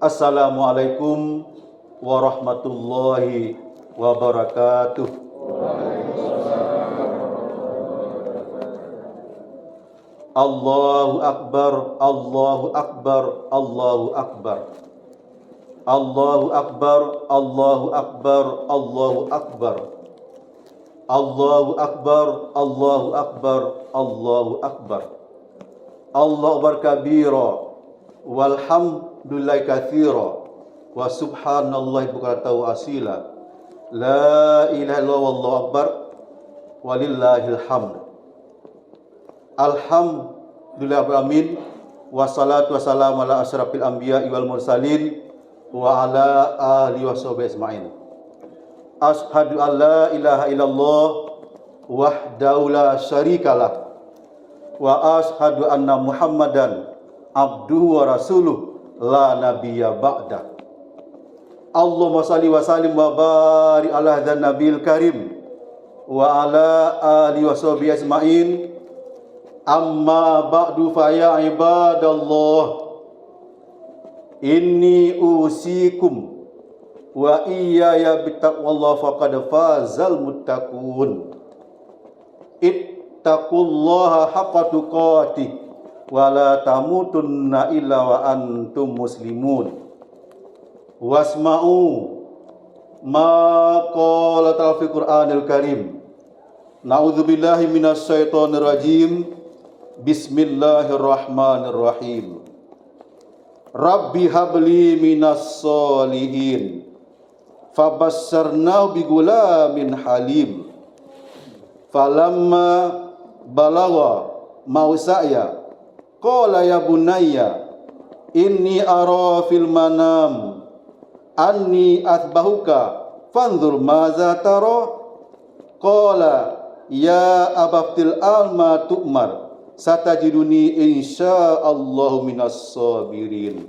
Assalamualaikum warahmatullahi wabarakatuh. Allahu Akbar, Allahu Akbar, Allahu Akbar. Allahu Akbar, Allahu Akbar, Allahu Akbar. Allahu Akbar, Allahu Akbar, Allahu Akbar. Allahu Akbar kabira, walhamdulillahi katsira, wa subhanallahi bukratan wa asila. La ilaha illallah wallahu akbar, walillahil hamd. Alhamdulillahirabbil alamin, wassalatu wassalamu ala asyrafil anbiya'i wal mursalin wa ala alihi washabihi ajmain. Asyhadu an la ilaha illallah wahdahu la syarikalah wa asyhadu anna Muhammadan abduhu wa rasuluh la nabiyya ba'da. Allahumma shalli wa sallim wa barik ala hadzal nabiyil karim wa ala alihi washabihi ajmain. Amma ba'du fa ya ibadallah, inni usikum wa iyaya bittaqwallah faqad fazal muttaqun. Ittaqullaha haqqa tuqatih wa la tamutunna illa wa antum muslimun. Wasma'u ma qala ta'ala fil Qur'anil Karim. Na'udzubillahi minasyaitonir rajim. Bismillahirrahmanirrahim. Rabbi habli minas solihin. Fabassarnahu bigulamin halim. Falamma balagha mausaya qala ya bunayya inni ara fil manam anni athbahuka fanzur maza tara. Qala ya abaftil alma tu'mar satajiduni insyaallahu minas sabirin.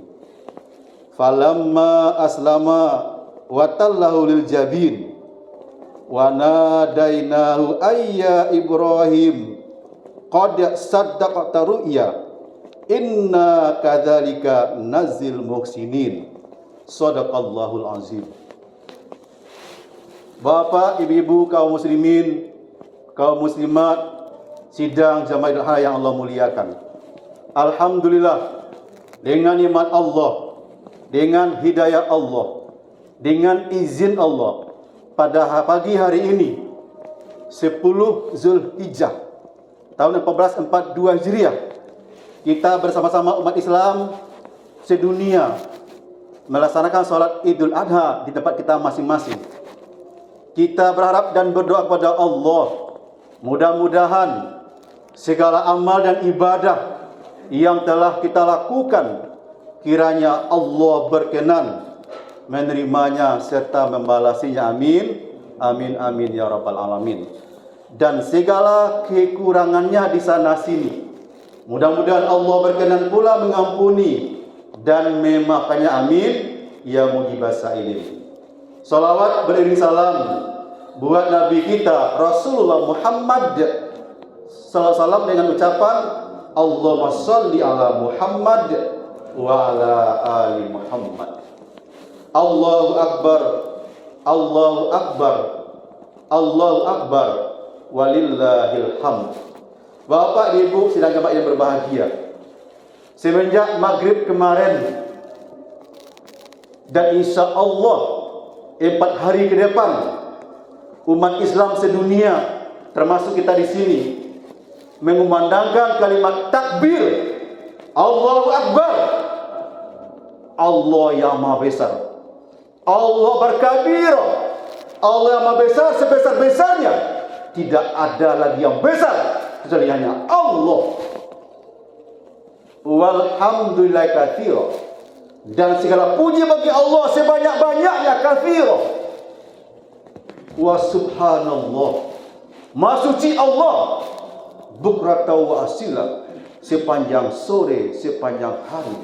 Falamma aslama wa tallahu lil jabin wa nadainahu ayya Ibrahim qad saddaqta ru'ya inna kadzalika nazil muhsinin. Shadaqallahul azim. Bapak, ibu-ibu, kaum muslimin, kaum muslimat, sidang jamaah Idul Adha yang Allah muliakan. Alhamdulillah, dengan nikmat Allah, dengan hidayah Allah, dengan izin Allah, pada pagi hari ini 10 Zulhijjah tahun 1442 Hijriah, kita bersama-sama umat Islam sedunia melaksanakan sholat Idul Adha di tempat kita masing-masing. Kita berharap dan berdoa kepada Allah, mudah-mudahan segala amal dan ibadah yang telah kita lakukan, kiranya Allah berkenan menerimanya serta membalasinya. Amin, amin, amin ya rabbal alamin. Dan segala kekurangannya di sana sini, mudah-mudahan Allah berkenan pula mengampuni dan memaafkannya. Amin ya mujibas sa'ilin. Salawat beriring salam buat Nabi kita Rasulullah Muhammad sallallahu alaihi wasallam dengan ucapan Allahumma shalli ala Muhammad wa ala ali Muhammad. Allahu Akbar, Allahu Akbar, Allahu Akbar, walillahil hamd. Bapak, Ibu, sidang jamaah yang berbahagia, semenjak maghrib kemarin dan insya Allah 4 hari ke depan, umat Islam sedunia termasuk kita di sini mengumandangkan kalimat takbir Allahu Akbar. Allah yang Maha Besar, Allah berkabir, Allah yang Maha Besar sebesar-besarnya. Tidak ada lagi yang besar kecuali hanya Allah. Walhamdulillahi katsira, dan segala puji bagi Allah sebanyak-banyaknya, katsira. Wa subhanallah, maha suci Allah, bukratan wa asila, sepanjang sore, sepanjang hari.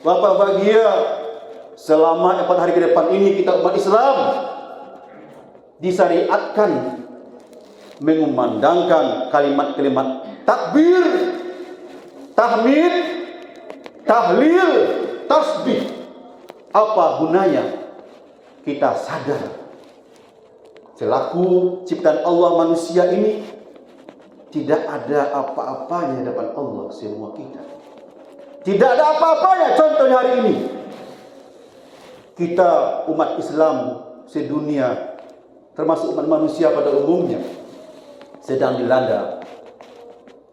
Bapak bahagia, selama 4 hari ke depan ini kita umat Islam disyariatkan mengumandangkan kalimat-kalimat takbir, tahmid, tahlil, tasbih. Apa gunanya kita sadar selaku ciptaan Allah manusia ini tidak ada apa-apanya di hadapan Allah semua kita. Tidak ada apa-apanya. Contohnya hari ini kita umat Islam sedunia, termasuk umat manusia pada umumnya, sedang dilanda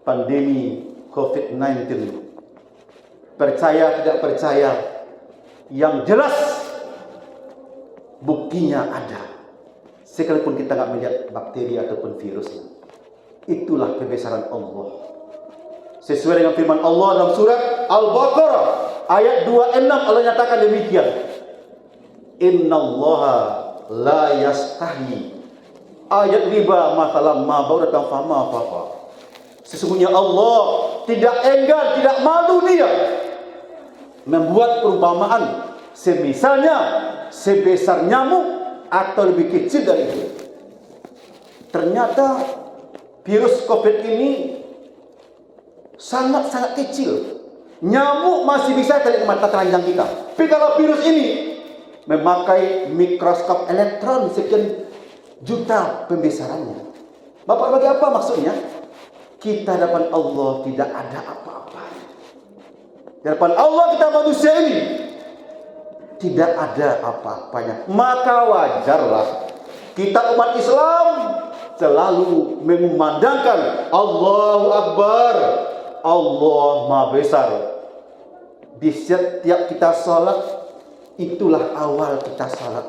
pandemi COVID-19. Percaya tidak percaya, yang jelas buktinya ada. Sekalipun kita nggak melihat bakteri ataupun virusnya. Itulah kebesaran Allah. Sesuai dengan firman Allah dalam surat Al-Baqarah ayat 26, Allah nyatakan demikian. Innallaha la yastahi ayat riba masalam ma bauratan fama fafa. Sesungguhnya Allah tidak enggan, tidak malu dia membuat perumpamaan semisalnya sebesar nyamuk atau lebih kecil dari itu. Ternyata virus COVID ini sangat-sangat kecil. Nyamuk masih bisa terlihat mata telanjang kita. Tapi kalau virus ini memakai mikroskop elektron sekian juta pembesarannya. Bapak, bagi apa maksudnya? Kita hadapan Allah tidak ada apa-apanya. Di hadapan Allah kita manusia ini tidak ada apa-apanya. Maka wajarlah kita umat Islam selalu mengumandangkan Allahu Akbar, Allah Maha Besar. Di setiap kita salat, itulah awal kita salat.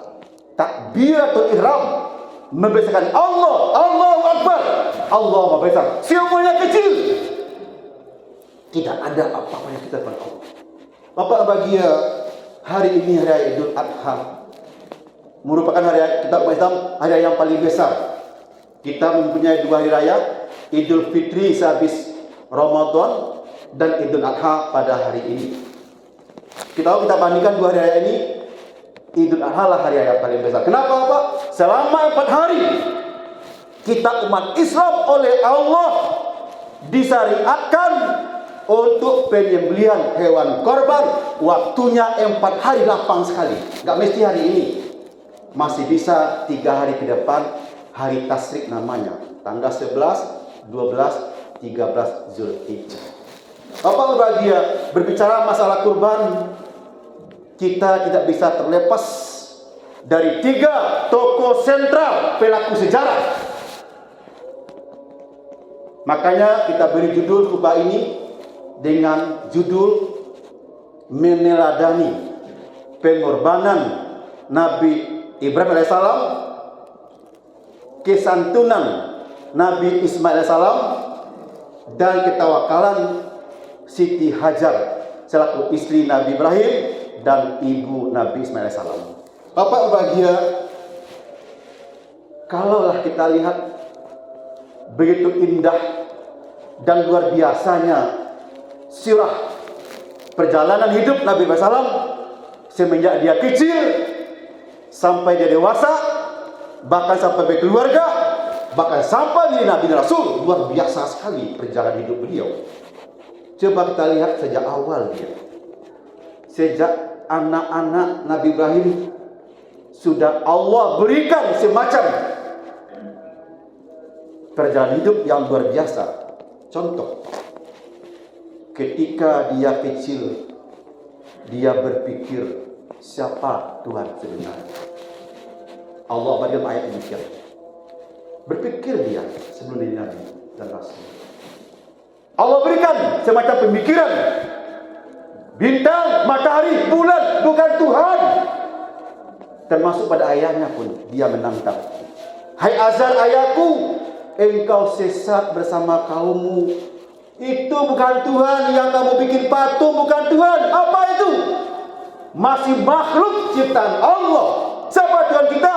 Takbiratul ihram, membesarkan Allah, Allahu Akbar, Allah Maha Besar. Semuanya kecil. Tidak ada apa-apa yang kita depan Allah. Bapak bahagia, hari ini hari Idul Adha merupakan hari kita umat Islam, hari yang paling besar. Kita mempunyai dua hari raya, Idul Fitri sehabis Ramadan dan Idul Adha pada hari ini. Kita bandingkan dua hari raya ini, Idul Adha lah hari raya paling besar. Kenapa Pak? Selama 4 hari kita umat Islam oleh Allah disyariatkan untuk penyembelihan hewan korban. Waktunya 4 hari lapang sekali. Gak mesti hari ini, masih bisa 3 hari ke depan, hari Tasyrik namanya, tanggal 11, 12, 13 Zulhijjah. Bapak berbahagia, berbicara masalah kurban, kita tidak bisa terlepas dari 3 tokoh sentral pelaku sejarah. Makanya kita beri judul khutbah ini dengan judul meneladani pengorbanan Nabi Ibrahim alaihissalam, kesantunan Nabi Ismail alaihissalam, dan ketawakalan Siti Hajar selaku istri Nabi Ibrahim dan ibu Nabi Ismail alaihissalam. Bapak bahagia, kalaulah kita lihat begitu indah dan luar biasanya sirah perjalanan hidup Nabi Ibrahim alaihissalam semenjak dia kecil sampai dia dewasa, bahkan sampai berkeluarga, bahkan sampai menjadi Nabi dan Rasul. Luar biasa sekali perjalanan hidup beliau. Coba kita lihat sejak awal dia. Sejak anak-anak Nabi Ibrahim sudah Allah berikan semacam perjalanan hidup yang luar biasa. Contoh, ketika dia kecil, dia berpikir siapa Tuhan sebenarnya. Allah berikan ayat demikian. Berpikir dia sebelum menjadi Nabi dan Rasul. Allah berikan semacam pemikiran. Bintang, matahari, bulan bukan Tuhan. Termasuk pada ayahnya pun dia menantang. Hai Azar ayahku, engkau sesat bersama kaummu. Itu bukan Tuhan, yang kamu bikin patung bukan Tuhan. Apa itu? Masih makhluk ciptaan Allah. Siapa Tuhan kita?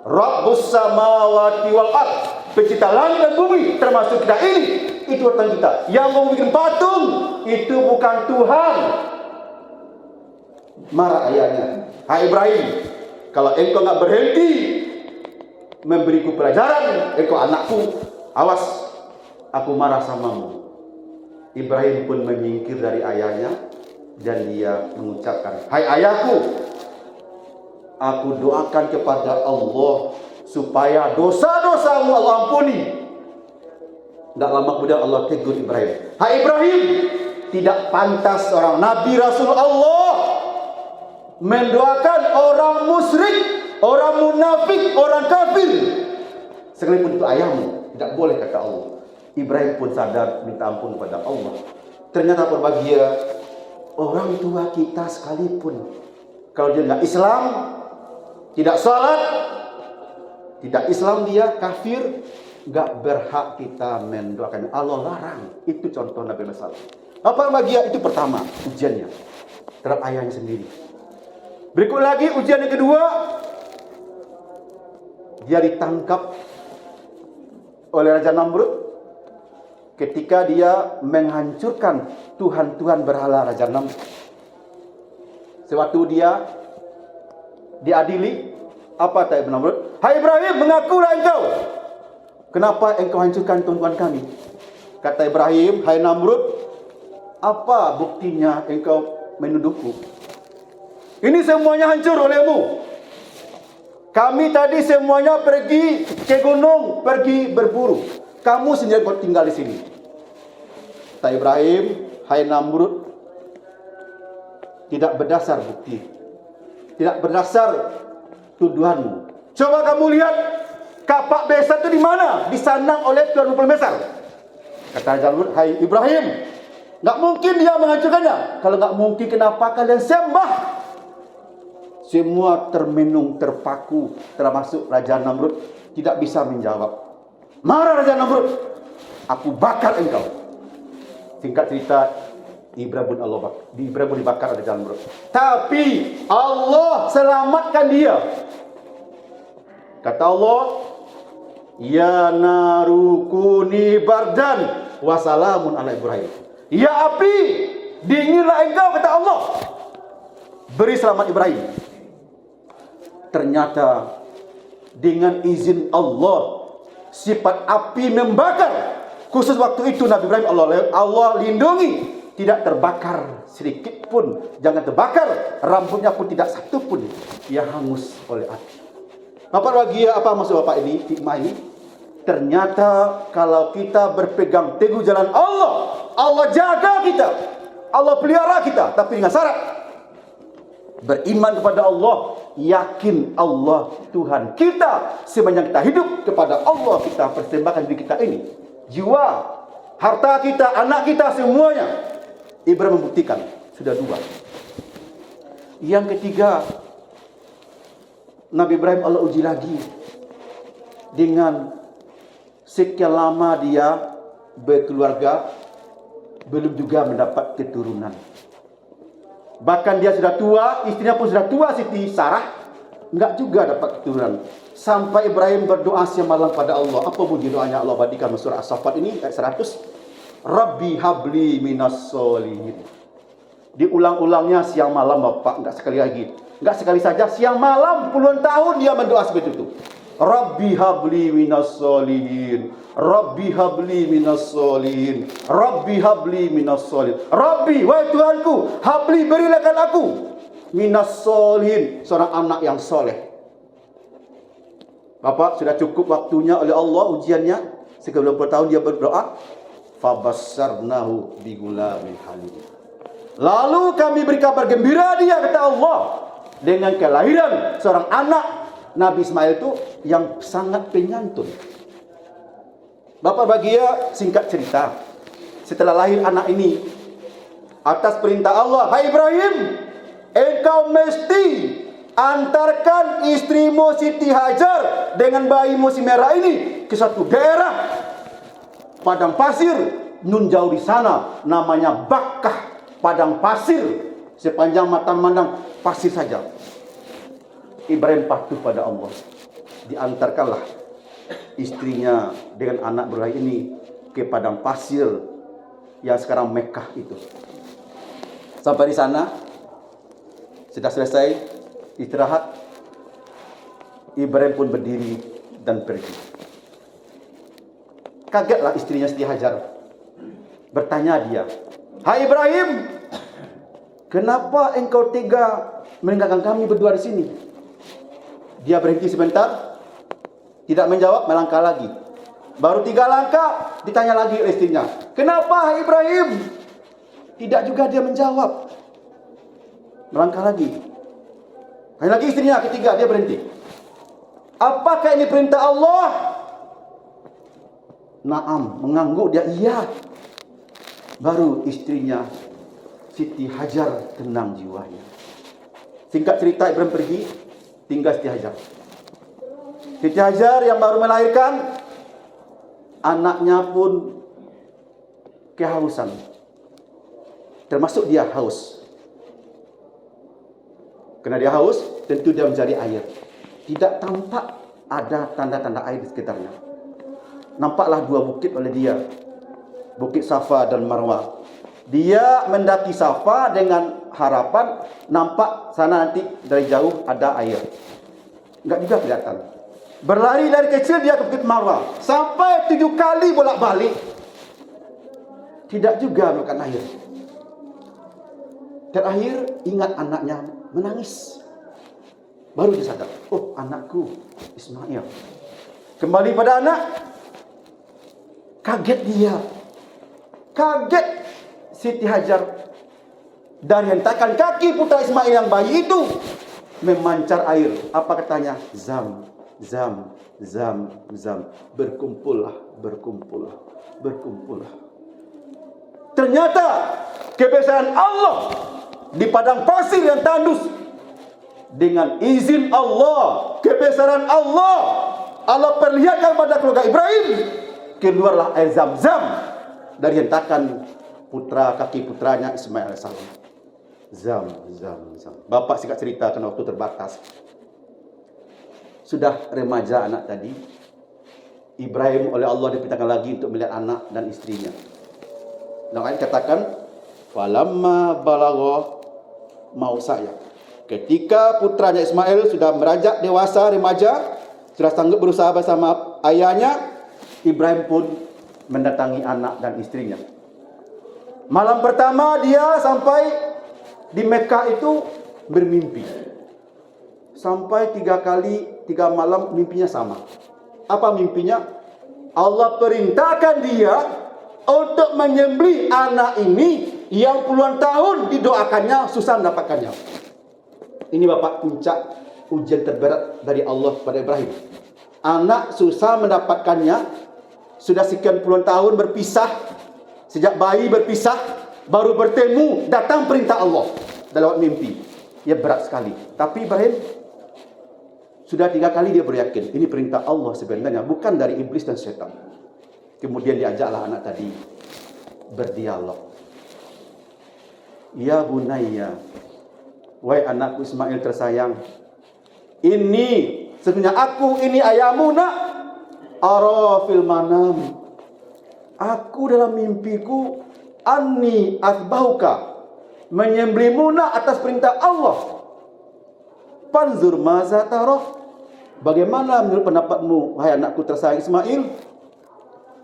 Rabbus samawati wal ard, pencipta langit dan bumi, termasuk kita ini. Itu Tuhan kita. Yang mau bikin patung itu bukan Tuhan. Marah ayahnya. Hai Ibrahim, kalau engkau nggak berhenti memberiku pelajaran, engkau anakku, awas, aku marah samamu. Ibrahim pun menyingkir dari ayahnya, Dan dia mengucapkan, hai ayahku, aku doakan kepada Allah supaya dosa-dosamu Allah ampuni. Tidak lama kemudian Allah tegur Ibrahim, hai Ibrahim, tidak pantas seorang Nabi Rasul Allah mendoakan orang musyrik, orang munafik, orang kafir, sekalipun itu ayahmu. Tidak boleh, kata Allah. Ibrahim pun sadar, minta ampun kepada Allah. Ternyata berbahagia, orang tua kita sekalipun, kalau dia nggak Islam, tidak salat, tidak Islam, dia kafir, nggak berhak kita mendoakan. Allah larang. Itu contoh Nabi Muhammad. Apa bahagia? Itu pertama ujiannya terhadap ayahnya sendiri. Berikut lagi ujian yang kedua, dia ditangkap oleh Raja Namrud ketika dia menghancurkan Tuhan-Tuhan berhala Raja Namrud. Sewaktu dia diadili, apa kata Namrud? Hai Ibrahim, mengakulah engkau. Kenapa engkau hancurkan Tuhan-Tuhan kami? Kata Ibrahim, hai Namrud, apa buktinya engkau menuduhku? Ini semuanya hancur olehmu. Kami tadi semuanya pergi ke gunung, pergi berburu. Kamu sendiri tinggal di sini. Kata Ibrahim, hai Namrud, tidak berdasar bukti, tidak berdasar tuduhanmu. Coba kamu lihat kapak besar itu di mana? Disanang oleh Tuhan Yang Besar. Kata Namrud, hai Ibrahim, nggak mungkin dia menghancurkannya. Kalau nggak mungkin, kenapa kalian sembah? Semua termenung, terpaku, termasuk Raja Namrud, tidak bisa menjawab. Marah Raja Namrud, aku bakar engkau. Singkat cerita, Ibrahim pun dibakar oleh Raja Namrud. Tapi Allah selamatkan dia. Kata Allah, ya narukuni bardan wasalamun ala Ibrahim. Ya api, dinginlah engkau, kata Allah. Beri selamat Ibrahim. Ternyata dengan izin Allah, sifat api membakar. Khusus waktu itu Nabi Ibrahim Allah lindungi, tidak terbakar sedikit pun. Jangan terbakar, rambutnya pun tidak satu pun yang hangus oleh api. Bapak bahagia, apa maksud Bapak ini? Hikmah ini, ternyata kalau kita berpegang teguh jalan Allah, Allah jaga kita, Allah pelihara kita, tapi dengan syarat beriman kepada Allah, yakin Allah Tuhan kita. Sepanjang kita hidup kepada Allah, kita persembahkan diri kita ini, jiwa, harta kita, anak kita, semuanya. Ibrahim membuktikan, sudah dua. Yang ketiga, Nabi Ibrahim Allah uji lagi dengan sekian lama dia berkeluarga, belum juga mendapat keturunan. Bahkan dia sudah tua, istrinya pun sudah tua, Siti Sarah, enggak juga dapat keturunan. Sampai Ibrahim berdoa siang malam pada Allah. Apa bunyi doanya? Allah badikan surah As-Saffat ini ayat 100. Rabbi habli minas solihin. Diulang-ulangnya siang malam Bapak, enggak sekali lagi. Enggak sekali saja, siang malam puluhan tahun dia berdoa seperti itu. Rabbi habli minas solihin, Rabbi habli minas solihin, Rabbi habli minas solihin. Rabbi, wahai Tuhanku, habli, berilakan aku minas solihin, seorang anak yang soleh. Bapak, sudah cukup waktunya oleh Allah ujiannya. Sekian puluh tahun dia berdoa. Fabassarnahu bigulamin halim. Lalu kami beri kabar gembira dia, kata Allah, dengan kelahiran seorang anak Nabi Ismail itu yang sangat penyantun. Bapak bahagia, singkat cerita, setelah lahir anak ini, atas perintah Allah, hai Ibrahim, engkau mesti antarkan istrimu Siti Hajar dengan bayimu si merah ini ke suatu daerah padang pasir, nun jauh di sana, namanya Bakkah, padang pasir, sepanjang mata memandang pasir saja. Ibrahim patuh pada Allah. Diantarkanlah istrinya dengan anak berlahir ini ke padang pasir yang sekarang Mekah itu. Sampai di sana, sudah selesai istirahat, Ibrahim pun berdiri dan pergi. Kagetlah istrinya Siti Hajar. Bertanya dia, hai Ibrahim, kenapa engkau tega meninggalkan kami berdua di sini? Dia berhenti sebentar, tidak menjawab, melangkah lagi. Baru 3 langkah, ditanya lagi oleh istrinya, kenapa Ibrahim? Tidak juga dia menjawab. Melangkah lagi. Tanya lagi istrinya, ketiga dia berhenti. Apakah ini perintah Allah? Naam, mengangguk dia, iya. Baru istrinya Siti Hajar tenang jiwanya. Singkat cerita, Ibrahim pergi, tinggal Siti Hajar. Siti Hajar yang baru melahirkan, anaknya pun kehausan. Termasuk dia haus. Karena dia haus, tentu dia mencari air. Tidak tampak ada tanda-tanda air di sekitarnya. Nampaklah 2 bukit oleh dia. Bukit Safa dan Marwah. Dia mendaki Safa dengan harapan nampak sana nanti dari jauh ada air. Enggak juga kelihatan. Berlari dari kecil dia ke Bukit Marwah. Sampai 7 kali bolak-balik. Tidak juga menemukan air. Terakhir ingat anaknya menangis. Baru dia sadar, oh anakku Ismail. Kembali pada anak. Kaget dia. Kaget Siti Hajar. Dari hentakan kaki putra Ismail yang bayi itu memancar air. Apa katanya? Zam, zam, zam, zam. Berkumpullah, berkumpullah, berkumpullah. Ternyata kebesaran Allah di padang pasir yang tandus, dengan izin Allah, kebesaran Allah, Allah perlihatkan pada keluarga Ibrahim, keluarlah air Zam-Zam dari hentakan kaki putranya Ismail AS. Zam, zam, zam. Bapak singkat cerita karena waktu terbatas. Sudah remaja anak tadi, Ibrahim oleh Allah diperintahkan lagi untuk melihat anak dan istrinya. Dalam ayat katakan, falamma balagha mau saya. Ketika putranya Ismail sudah beranjak dewasa, remaja, sudah sanggup berusaha bersama ayahnya, Ibrahim pun mendatangi anak dan istrinya. Malam pertama dia sampai di Mekah itu bermimpi. Sampai 3 malam mimpinya sama. Apa mimpinya? Allah perintahkan dia untuk menyembelih anak ini yang puluhan tahun didoakannya susah mendapatkannya. Ini Bapak puncak ujian terberat dari Allah kepada Ibrahim. Anak susah mendapatkannya, sudah sekian puluhan tahun berpisah, sejak bayi berpisah, baru bertemu, datang perintah Allah dalam mimpi. Ya berat sekali. Tapi Ibrahim sudah 3 kali dia beryakin ini perintah Allah sebenarnya, bukan dari iblis dan syaitan. Kemudian diajaklah anak tadi berdialog. Ya bunayya, wahai anakku Ismail tersayang, ini sebenarnya aku ini ayahmu nak. Ara fil manam, aku dalam mimpiku anni asbahuka, menyembelihmu nak atas perintah Allah. Panzur maza tarah, bagaimana menurut pendapatmu wahai anakku tersayang Ismail?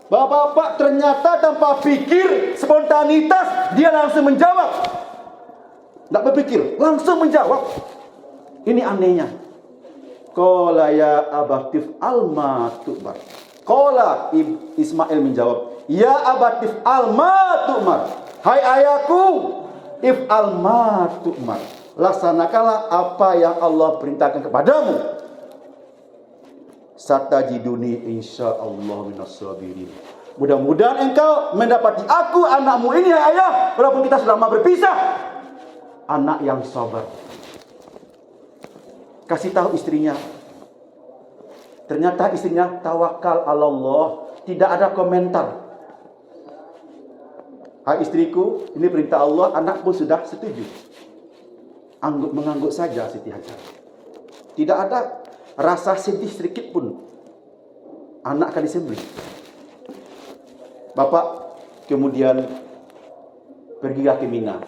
Bapak ternyata tanpa pikir, spontanitas, dia langsung menjawab. Tak berpikir, langsung menjawab. Ini anehnya. Qala ya abatif alma tu'mar. Qala Ismail menjawab, ya abatif alma tu'mar. Hai ayahku, if alma tu'mar. Laksanakanlah apa yang Allah perintahkan kepadamu. Satajiduni insyaallah minas sabirin. Mudah-mudahan engkau mendapati aku anakmu ini ya ayah, walaupun kita sudah lama berpisah. Anak yang sabar. Kasih tahu istrinya. Ternyata istrinya tawakal Allah, tidak ada komentar. Hai istriku, ini perintah Allah, anak pun sudah setuju. Mengangguk saja Siti Hajar. Tidak ada rasa sedih sedikit pun. Anak akan disembelih. Bapak kemudian pergi ke Mina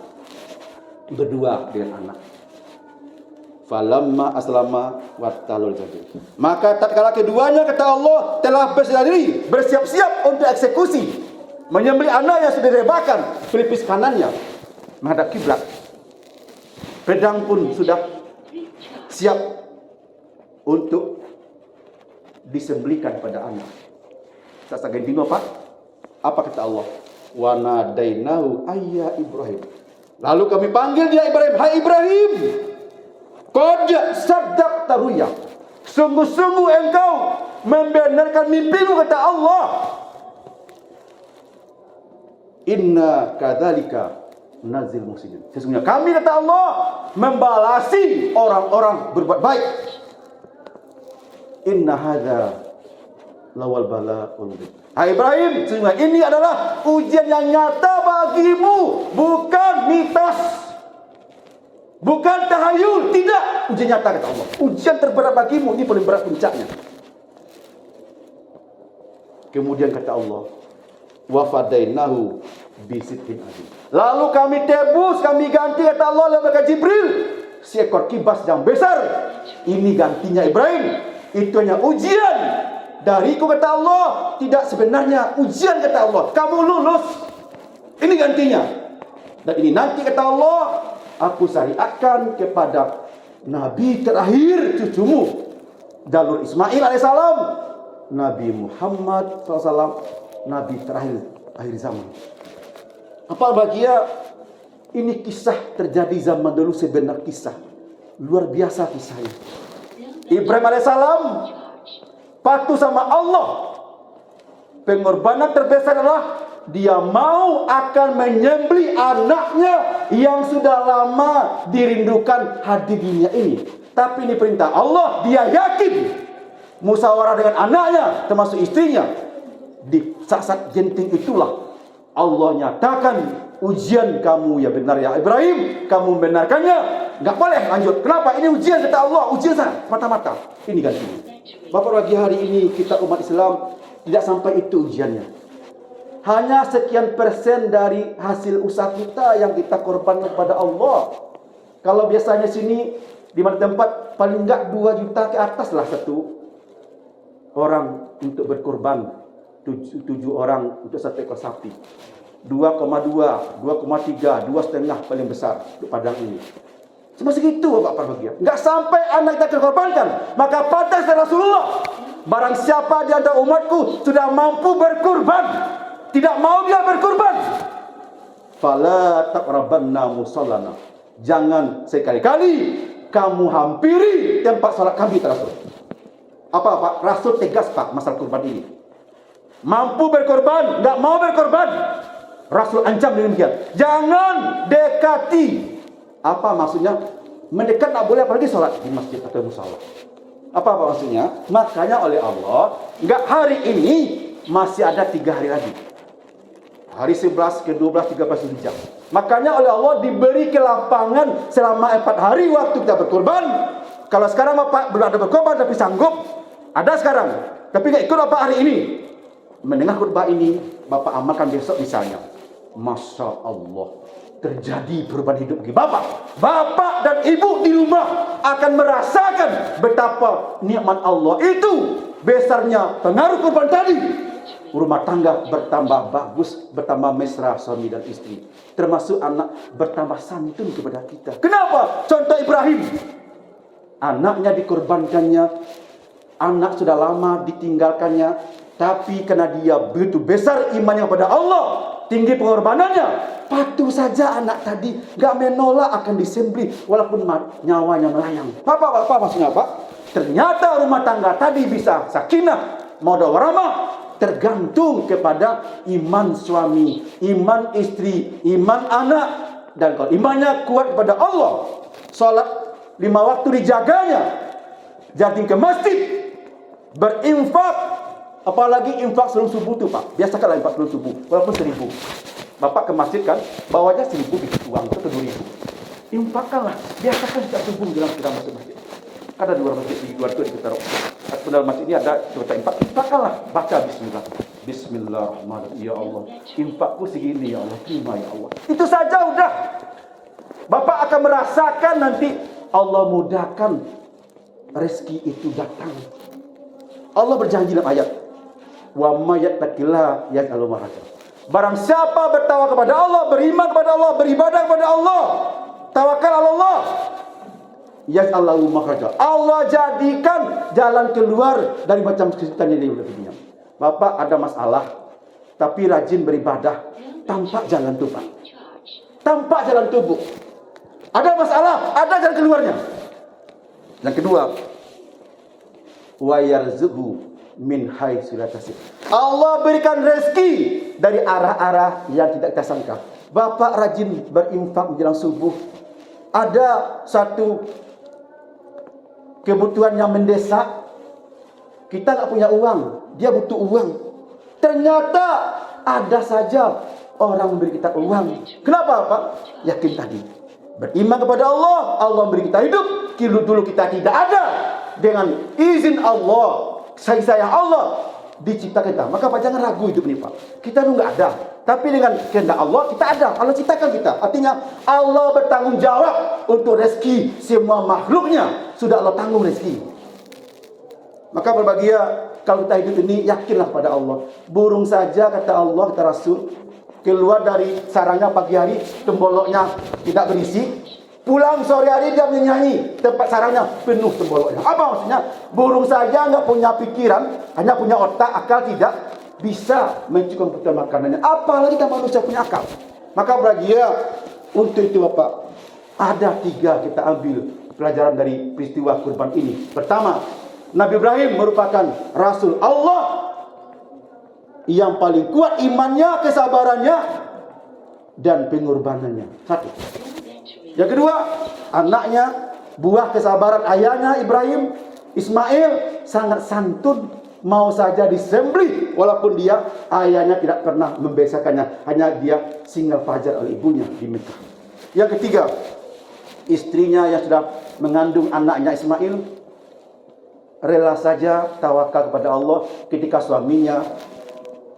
berdua dengan anak. Falamma aslama wattalul jabir. Maka tatkala keduanya kata Allah telah berserah diri, bersiap-siap untuk eksekusi, menyembelih anak yang sudah direbahkan, pelipis kanannya menghadap kiblat. Pedang pun sudah siap untuk disembelihkan pada anak. Sasa genting apa? Apa kata Allah? Wa nadainahu ayya Ibrahim. Lalu kami panggil dia Ibrahim, hai Ibrahim. Qad saddaqta ruya. Sungguh-sungguh engkau membenarkan mimpimu, kata Allah. Inna kadzalika nazil muslimin. Sesungguhnya kami, kata Allah, membalasi orang-orang berbuat baik. Inna hadza lawal balaul mubin. Hai Ibrahim, sesungguhnya ini adalah ujian yang nyata bagimu, bukan mitos, bukan tahayul, tidak, ujian nyata, kata Allah. Ujian terberat bagimu, ini paling berat puncaknya. Kemudian kata Allah, wa fadainahu bisidqin azim. Lalu kami tebus, kami ganti, kata Allah lewat malaikat Jibril, seekor kibas yang besar. Ini gantinya Ibrahim. Itu hanya ujian dariku, kata Allah. Tidak sebenarnya ujian, kata Allah. Kamu lulus, ini gantinya. Dan ini nanti, kata Allah, aku syariatkan kepada Nabi terakhir cucumu, jalur Ismail alaihissalam, Nabi Muhammad SAW, Nabi terakhir akhir zaman. Apa bahagia, ini kisah terjadi zaman dulu, sebenar kisah. Luar biasa kisahnya. Ibrahim alaihissalam patuh sama Allah. Pengorbanan terbesar adalah dia mau akan menyembelih anaknya yang sudah lama dirindukan hadirnya ini. Tapi ini perintah Allah, dia yakin musyawarah dengan anaknya termasuk istrinya. Di saat genting itulah Allah nyatakan ujian kamu ya benar ya Ibrahim, kamu membenarkannya, nggak boleh lanjut. Kenapa? Ini ujian, kata Allah, ujian mata-mata. Ini ganti. Bapak, bagi hari ini kita umat Islam tidak sampai itu ujiannya. Hanya sekian persen dari hasil usaha kita yang kita korbankan kepada Allah. Kalau biasanya sini di mana tempat paling enggak 2 juta ke atas lah satu orang untuk berkorban, 7 orang untuk 1 ekor sapi. 2,2, 2,3, 2,5 paling besar untuk padang ini. Cuma segitu Bapak berbahagia. Enggak sampai anak kita terkorbankan. Maka pantas Rasulullah, barang siapa di antara umatku sudah mampu berkorban, tidak mau dia berkorban, fala taqrabanna musallana. Jangan sekali-kali kamu hampiri tempat salat kami, Rasul. Apa Pak? Rasul tegas Pak masalah kurban ini. Mampu berkorban, enggak mau berkorban, Rasul ancam demikian. Jangan dekati. Apa maksudnya? Mendekat tak boleh, apalagi sholat di masjid atau musala. Apa maksudnya? Makanya oleh Allah, enggak hari ini, masih ada 3 hari lagi. Hari 11, ke-12, 13 Zulhijjah. Makanya oleh Allah diberi kelapangan selama 4 hari waktu kita berkorban. Kalau sekarang Bapak belum ada berkorban tapi sanggup, ada sekarang. Tapi enggak ikut Bapak hari ini. Mendengar khutbah ini, Bapak amalkan besok misalnya. Masya Allah, terjadi perubahan hidup bagi Bapak. Bapak dan Ibu di rumah akan merasakan betapa nikmat Allah itu besarnya pengaruh kurban tadi. Rumah tangga bertambah bagus, bertambah mesra suami dan istri. Termasuk anak bertambah santun kepada kita. Kenapa? Contoh Ibrahim. Anaknya dikorbankannya. Anak sudah lama ditinggalkannya. Tapi karena dia begitu besar imannya kepada Allah, tinggi pengorbanannya, patuh saja anak tadi, gak menolak akan disembelih walaupun nyawanya melayang. Apa maksudnya Pak? Ternyata rumah tangga tadi bisa sakinah, mawaddah warahmah, tergantung kepada iman suami, iman istri, iman anak. Dan kalau imannya kuat kepada Allah, sholat 5 waktu dijaganya, jadi ke masjid, berinfak. Apalagi infak sebelum subuh tu Pak. Biasakanlah infak sebelum subuh, walaupun 1.000. Bapak ke masjid kan, bawanya 1.000 uang itu ke 2.000. Infakkanlah, biasakan setiap subuh jelang kita masuk masjid. Ada 2 masjid di luar itu kita dalam masjid ini ada cerita infak. Infakkanlah, baca Bismillah. Bismillahirrahmanirrahim. Ya Allah, infakku segini ya Allah, terima ya Allah. Itu saja udah. Bapak akan merasakan nanti Allah mudahkan rezeki itu datang. Allah berjanji dalam ayat, wa may yattaqillah yaj'al lahu makhraja. Barang siapa bertakwa kepada Allah, beriman kepada Allah, beribadah kepada Allah, Tawakal Allah. Yaj'allahu makhraja. Allah jadikan jalan keluar dari macam kesulitan yang ada di dunia. Bapak ada masalah, tapi rajin beribadah, tampak jalan tubuh. Tampak jalan tubuh. Ada masalah, ada jalan keluarnya. Yang kedua, wa yarzuqhu min haitsu la yahtasib. Allah berikan rezeki dari arah-arah yang tidak kita sangka. Bapak rajin berinfak menjelang subuh. Ada satu kebutuhan yang mendesak, kita nggak punya uang, dia butuh uang. Ternyata ada saja orang memberi kita uang. Kenapa, Pak? Yakin tadi. Beriman kepada Allah, Allah memberi kita hidup. Dulu kita tidak ada. Dengan izin Allah, sayang Allah dicipta kita. Maka Pak jangan ragu hidup ini, Pak. Kita dulu nggak ada. Tapi dengan kehendak Allah kita ada. Allah ciptakan kita. Artinya Allah bertanggung jawab untuk rezeki semua makhluknya. Sudah Allah tanggung rezeki. Maka berbahagia kalau kita hidup ini yakinlah pada Allah. Burung saja kata Allah, kata Rasul, keluar dari sarangnya pagi hari, temboloknya tidak berisi. Pulang sore hari dia menyanyi, tempat sarangnya penuh temboloknya. Apa maksudnya? Burung saja nggak punya pikiran, hanya punya otak, akal tidak bisa mencukupkan kebutuhan makanannya. Apalagi kita manusia punya akal. Maka berbahagia untuk itu Bapak. Ada 3 kita ambil pelajaran dari peristiwa kurban ini. Pertama, Nabi Ibrahim merupakan Rasul Allah yang paling kuat imannya, kesabarannya, dan pengorbanannya. 1. Yang kedua, anaknya, buah kesabaran ayahnya Ibrahim, Ismail, sangat santun, mau saja disembelih walaupun dia ayahnya tidak pernah membiasakannya, hanya dia singgah fajar oleh ibunya di Mekah. Yang ketiga, istrinya yang sudah mengandung anaknya Ismail rela saja tawakal kepada Allah ketika suaminya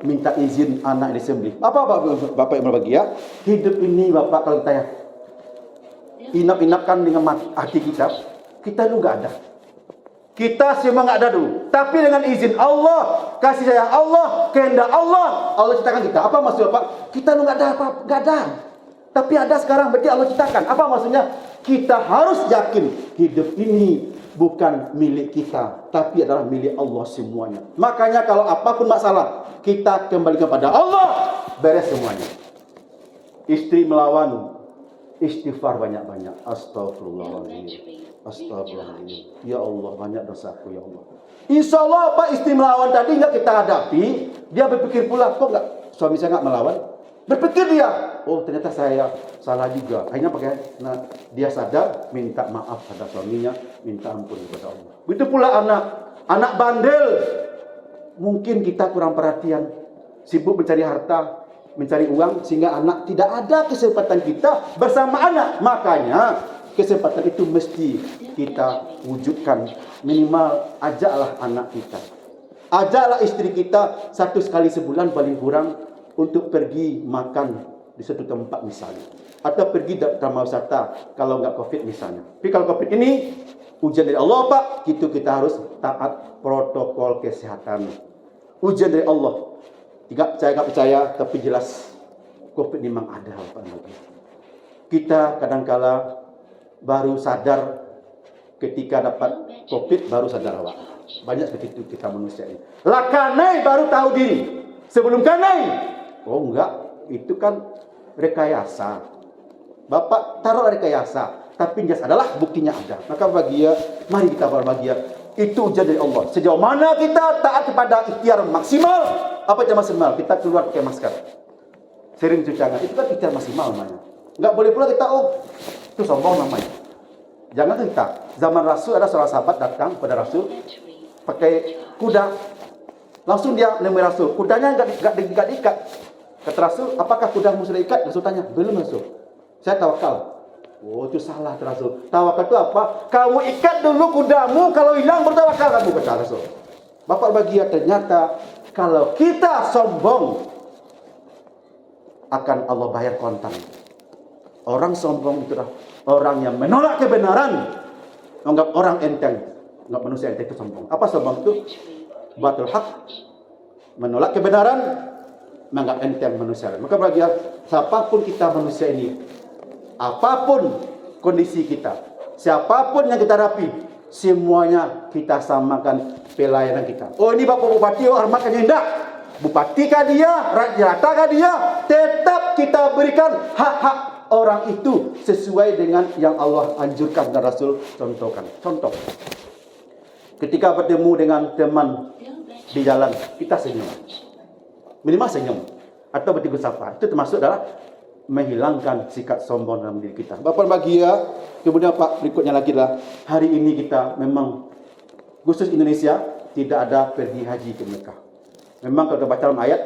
minta izin anak disembelih. Apa Bapak yang berbahagia? Hidup ini Bapak kalau kita inap-inapkan dengan hati kita dulu nggak ada. Kita semua nggak ada dulu. Tapi dengan izin Allah, kasih sayang Allah, kehendak Allah, Allah ciptakan kita. Apa maksud Bapak? Kita dulu nggak ada apa, nggak ada. Tapi ada sekarang, berarti Allah ciptakan. Apa maksudnya? Kita harus yakin hidup ini bukan milik kita, tapi adalah milik Allah semuanya. Makanya kalau apapun masalah, kita kembali kepada Allah, beres semuanya. Istri melawan, istighfar banyak-banyak. Astagfirullahaladzim. Astagfirullahaladzim. Ya Allah, banyak dosaku ya Allah. Insya Allah Pak, istri melawan tadi nggak kita hadapi, dia berpikir pula, kok nggak suami saya nggak melawan? Berpikir dia, oh ternyata saya salah juga. Akhirnya dia sadar, minta maaf pada suaminya, minta ampun kepada Allah. Begitu pula anak bandel. Mungkin kita kurang perhatian, sibuk mencari harta, mencari uang, sehingga anak tidak ada kesempatan kita bersama anak. Makanya kesempatan itu mesti kita wujudkan. Minimal ajaklah anak kita, ajaklah istri kita 1 kali sebulan paling kurang untuk pergi makan di suatu tempat misalnya, atau pergi drama wisata kalau nggak COVID misalnya. Tapi kalau COVID ini ujian dari Allah Pak, gitu kita harus taat protokol kesehatan. Ujian dari Allah. Saya nggak percaya, tapi jelas COVID memang ada Pak. Kita kadangkala baru sadar ketika dapat COVID, baru sadar Pak. Banyak seperti itu kita manusia ini. Lah kanai baru tahu diri. Sebelum kanai, oh enggak, itu kan rekayasa. Bapak taruh rekayasa, tapi jelas adalah buktinya ada. Maka bahagia, mari kita berbahagia. Itu ujian dari Allah. Sejauh mana kita taat kepada ikhtiar maksimal? Apa itu maksimal? Kita keluar pakai masker, sering cuci tangan. Itu kan ikhtiar maksimal namanya. Enggak boleh pula kita, itu sombong namanya. Jangan kita. Zaman Rasul ada seorang sahabat datang pada Rasul pakai kuda. Langsung dia menemui Rasul. Kudanya enggak diikat. Kata Rasul, apakah kudamu sudah ikat? Rasul tanya, belum Rasul. Saya tawakal. Oh, itu salah Rasul. Tawakal itu apa? Kamu ikat dulu kudamu, kalau hilang bertawakal kamu, kata Rasul. Bapak bahagia, ternyata kalau kita sombong akan Allah bayar kontan. Orang sombong itu adalah orang yang menolak kebenaran, menganggap orang enteng, menganggap manusia enteng itu sombong. Apa sombong itu? Batul haq, menolak kebenaran, menganggap enteng manusia. Maka bahagia, siapapun kita manusia ini, apapun kondisi kita. Siapapun yang kita hadapi, semuanya kita samakan pelayanan kita. Oh, ini Bapak Bupati, oh hormatkan hendak. Bupati kah dia, rata kah dia, tetap kita berikan hak-hak orang itu sesuai dengan yang Allah anjurkan dan Rasul contohkan. Contoh, ketika bertemu dengan teman di jalan, kita senyum. Minimal senyum atau bertegur sapa. Itu termasuk adalah menghilangkan sikap sombong dalam diri kita. Bapak bahagia, kemudian Pak berikutnya lagi adalah hari ini kita memang khusus Indonesia tidak ada pergi haji ke Mekah. Memang kalau kita baca dalam ayat,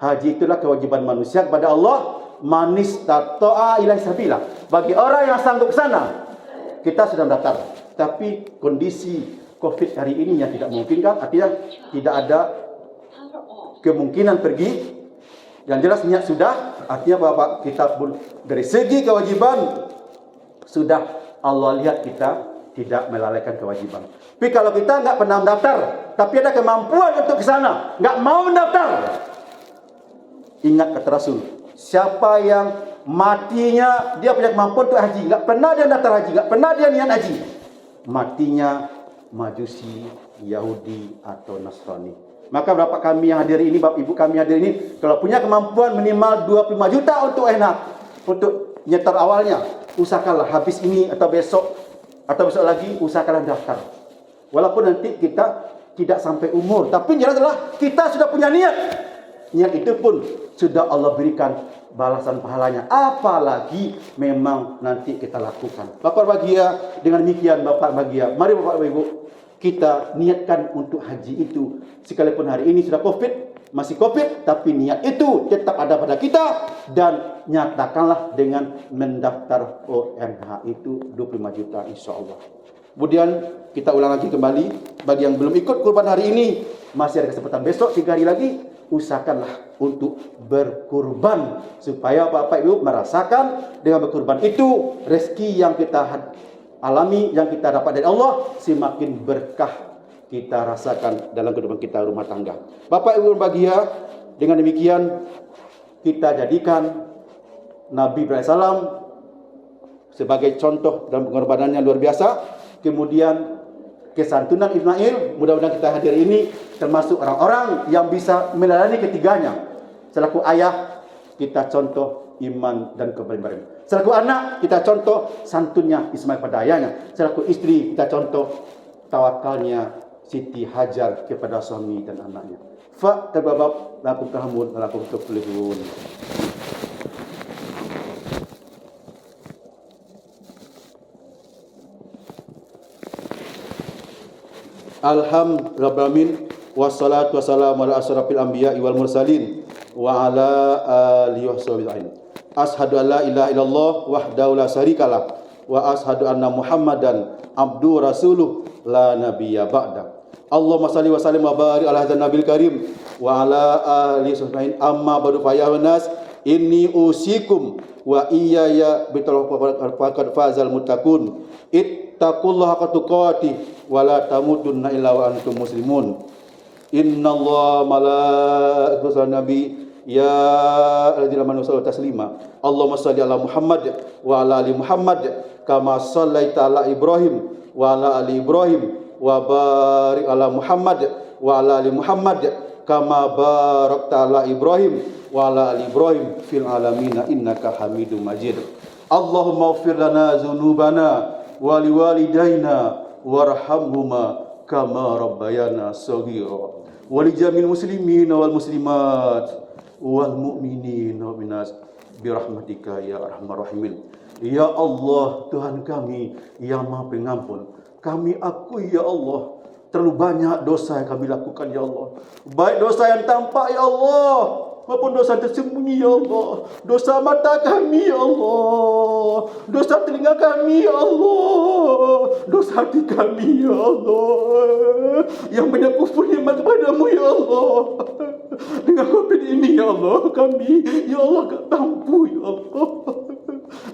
haji itulah kewajiban manusia kepada Allah, manis tata'a ilaihi sabila. Bagi orang yang sanggup ke sana, kita sudah mendaftar. Tapi kondisi Covid hari ini yang tidak mungkin kan, artinya tidak ada kemungkinan pergi. Yang jelas niat sudah, artinya Bapak kita pun dari segi kewajiban sudah Allah lihat kita tidak melalaikan kewajiban. Tapi kalau kita nggak pernah mendaftar, tapi ada kemampuan untuk ke sana, nggak mau mendaftar, ingat kata Rasul, siapa yang matinya dia punya kemampuan untuk haji, nggak pernah dia daftar haji, nggak pernah dia niat haji, matinya Majusi, Yahudi atau Nasrani. Maka bapak kami yang hadir ini, bapak ibu kami yang hadir ini, kalau punya kemampuan minimal 25 juta untuk untuk nyetor awalnya, usahakanlah habis ini atau besok lagi, usahakanlah daftar. Walaupun nanti kita tidak sampai umur, tapi jelas adalah kita sudah punya niat. Niat itu pun sudah Allah berikan balasan pahalanya. Apalagi memang nanti kita lakukan. Bapak bahagia, dengan demikian Bapak bahagia. Mari Bapak Ibu, kita niatkan untuk haji itu. Sekalipun hari ini sudah masih Covid, tapi niat itu tetap ada pada kita. Dan nyatakanlah dengan mendaftar ONH itu 25 juta insya Allah. Kemudian kita ulang lagi kembali, bagi yang belum ikut kurban hari ini, masih ada kesempatan besok 3 hari lagi. Usahakanlah untuk berkurban supaya Bapak Ibu merasakan dengan berkurban itu rezeki yang kita alami, yang kita dapat dari Allah, semakin berkah kita rasakan dalam kehidupan kita rumah tangga. Bapak Ibu berbahagia, dengan demikian kita jadikan Nabi Ibrahim AS sebagai contoh dalam pengorbanannya luar biasa. Kemudian kesantunan Ismail, mudah-mudahan kita hadir ini termasuk orang-orang yang bisa melalui ketiganya. Selaku ayah, kita contoh iman dan kebenaran. Selaku anak, kita contoh santunnya Ismail pada ayahnya. Selaku istri, kita contoh tawakalnya Siti Hajar kepada suami dan anaknya. Fa tababab lakum tahmud lakum tuflihun. Alhamdulillahirabbil wassalatu wassalamu ala asyrafil anbiya'i wal mursalin wa ala alihi washabihi. Asyhadu an la ilaha illallah wahdahu la syarikalah wa asyhadu anna Muhammadan abdu rasuluh la nabiyya ba'da. Allahumma shalli wa sallim wa barik ala hadzal nabil karim wa ala alihi washabihi. Amma ba'du fa ya nas inni usikum wa iyaya bitaqwaqad fazal muttaqun. Ittaqullaha haqqa tuqatih wa la tamutunna illa wa antum muslimun. Innallaha malaikatahu nabi ya alladzina amanu sallu taslima. Allahumma shalli ala Muhammad wa ala ali Muhammad kama shallaita ala Ibrahim wa ala ali Ibrahim wa barik ala Muhammad wa ala ali Muhammad kama barakta ala Ibrahim wa ala ali Ibrahim fil alamin innaka Hamidum Majid. Allahumma ighfir lana dzunubana wa liwalidayna warhamhuma kama rabbayana shaghira wa li jamil muslimin wal muslimat wal mu'minin wal mu'minat bi rahmatika ya arhamar rahimin. Ya Allah, Tuhan kami yang Maha Pengampun, kami akui ya Allah terlalu banyak dosa yang kami lakukan ya Allah, baik dosa yang tampak ya Allah maupun dosa tersembunyi ya Allah. Dosa mata kami ya Allah, dosa telinga kami ya Allah, dosa hati kami ya Allah yang banyak kufur nikmat kepadamu ya Allah. Dengan Covid ini ya Allah, kami ya Allah tak mampu ya Allah.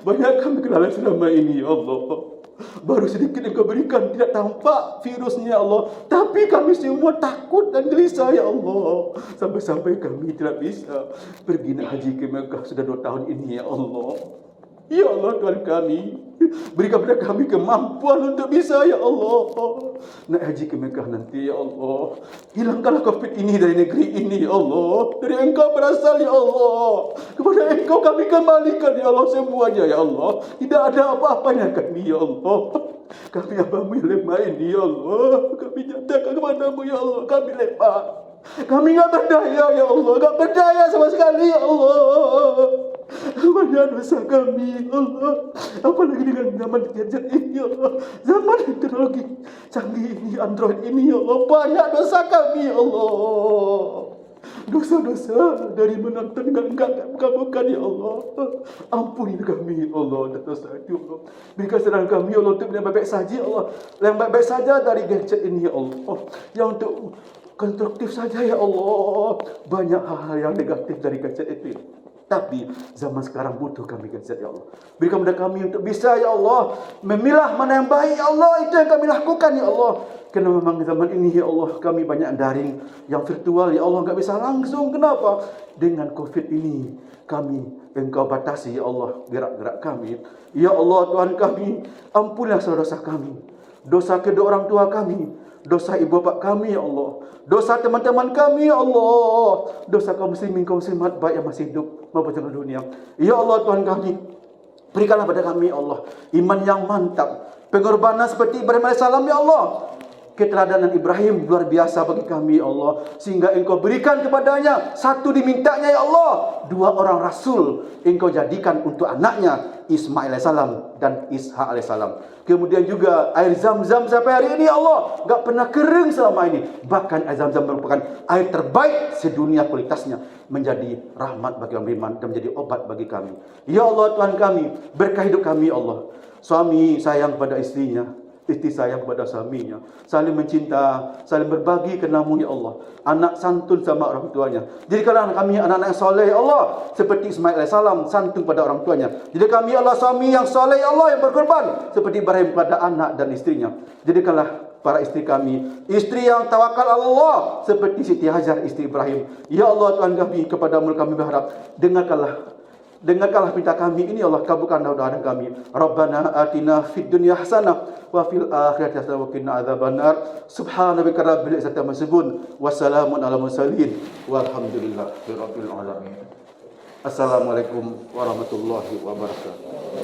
Banyak kami kesalahan selama ini ya Allah. Baru sedikit yang kau berikan, tidak tampak virusnya ya Allah, tapi kami semua takut dan gelisah ya Allah. Sampai-sampai kami tidak bisa pergi nak haji ke Mekah sudah 2 tahun ini ya Allah. Ya Allah Tuhan kami, berikan kepada kami kemampuan untuk bisa ya Allah nak haji ke Mekah nanti ya Allah. Hilangkanlah COVID ini dari negeri ini ya Allah. Dari Engkau berasal ya Allah. Kepada Engkau kami kembalikan ya Allah semuanya ya Allah. Tidak ada apa-apanya kami ya Allah. Kami hambamu yang lemah ini ya Allah. Kami nyatakan kepadamu ya Allah. Kami lemah. Kami enggak berdaya ya Allah. Enggak berdaya sama sekali ya Allah. Banyak dosa kami ya Allah. Apalagi dengan zaman gadget ini ya Allah. Zaman teknologi canggih ini, Android ini ya Allah. Banyak dosa kami ya Allah. Dosa-dosa dari menonton dengan enggak kabulkan ya Allah. Ampuni kami ya Allah dosa itu ya Allah. Berikan sedang kami ya Allah untuk yang baik-baik saja ya Allah. Yang baik-baik saja dari gadget ini ya Allah. Yang untuk konstruktif saja ya Allah. Banyak hal-hal yang negatif dari gadget itu. Tapi zaman sekarang butuh kami gadget ya Allah. Berikan kepada kami untuk bisa ya Allah memilah mana yang baik ya Allah. Itu yang kami lakukan ya Allah. Kerana memang zaman ini ya Allah kami banyak daring yang virtual ya Allah enggak bisa langsung. Kenapa? Dengan COVID ini kami Engkau batasi ya Allah gerak-gerak kami. Ya Allah Tuhan kami, ampunilah dosa kami. Dosa kedua orang tua kami, dosa ibu bapa kami ya Allah, dosa teman-teman kami ya Allah, dosa kaum muslimin kaum muslimat baik yang masih hidup maupun di dunia. Ya Allah Tuhan kami, berikanlah pada kami ya Allah iman yang mantap, pengorbanan seperti Ibrahim AS ya Allah. Keteladanan Ibrahim luar biasa bagi kami ya Allah, sehingga Engkau berikan kepadanya satu dimintanya ya Allah, dua orang rasul Engkau jadikan untuk anaknya Ismail AS dan Ishak AS. Kemudian juga air Zam-Zam sampai hari ini ya Allah enggak pernah kering selama ini. Bahkan air Zam-Zam merupakan air terbaik sedunia kualitasnya, menjadi rahmat bagi orang beriman dan menjadi obat bagi kami. Ya Allah Tuhan kami, berkah hidup kami ya Allah. Suami sayang kepada istrinya, istri sayang kepada suaminya, saling mencinta, saling berbagi kenamu ya Allah. Anak santun sama orang tuanya. Jadikanlah kami anak-anak yang soleh ya Allah, seperti Ismail AS santun pada orang tuanya. Jadi kami ya Allah suami yang soleh ya Allah, yang berkorban seperti Ibrahim pada anak dan istrinya. Jadikanlah para istri kami istri yang tawakal Allah seperti Siti Hajar istri Ibrahim. Ya Allah Tuhan kami, kepadamu kami berharap, dengarkanlah minta kami ini ya Allah, kabulkanlah doa kami. Rabbana atina fid dunya hasanah wa fil akhirati hasanah wa qina adzabannar. Subhanaka rabbil izzati amma yasifun wa salamun alal mursalin walhamdulillahirabbil alamin. Assalamualaikum warahmatullahi wabarakatuh.